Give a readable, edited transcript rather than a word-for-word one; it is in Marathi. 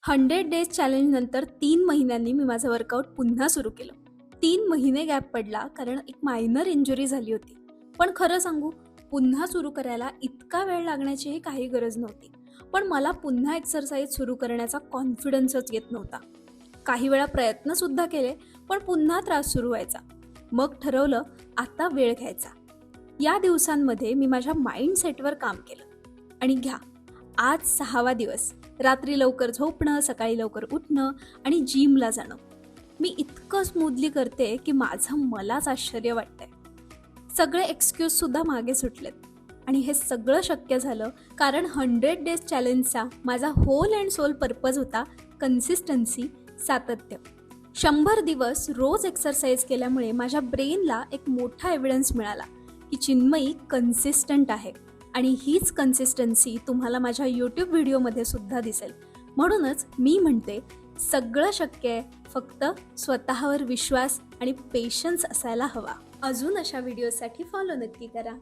100 डेज चॅलेंज नंतर 3 महिन्यांनी मी माझं वर्कआउट पुन्हा सुरू केलं. 3 महिने गॅप पडला कारण एक मायनर इंजुरी झाली होती. पण खरं सांगू, पुन्हा सुरू करायला इतका वेळ लागण्याचीही काही गरज नव्हती. पण मला पुन्हा एक्सरसाइज सुरू करण्याचा कॉन्फिडन्सच येत नव्हता. काही वेळा प्रयत्नसुद्धा केले, पण पुन्हा त्रास सुरू व्हायचा. मग ठरवलं, आता वेळ घ्यायचा. या दिवसांमध्ये मी माझ्या माइंडसेटवर काम केलं. आणि घ्या, आज 6वा दिवस. रात्री लवकर झोपणं, सकाळी लवकर उठणं आणि जिमला जाणं. मी इतकं स्मूथली करते की माझं मलाच आश्चर्य वाटतंय. सगळे एक्सक्यूजसुद्धा मागे सुटलेत. आणि हे सगळं शक्य झालं कारण 100 डेज चॅलेंजचा माझा होल अँड सोल पर्पज होता कन्सिस्टन्सी, सातत्य. 100 दिवस रोज एक्सरसाइज केल्यामुळे माझ्या ब्रेनला एक मोठा एव्हिडन्स मिळाला की चिन्मयी कन्सिस्टंट आहे. आणि हीच कन्सिस्टन्सी तुम्हाला माझ्या यूट्यूब व्हिडिओमध्ये सुद्धा दिसेल. म्हणूनच मी म्हणते, सगळं शक्य आहे, फक्त स्वतःवर विश्वास आणि पेशन्स असायला हवा. अजून अशा व्हिडिओसाठी फॉलो नक्की करा.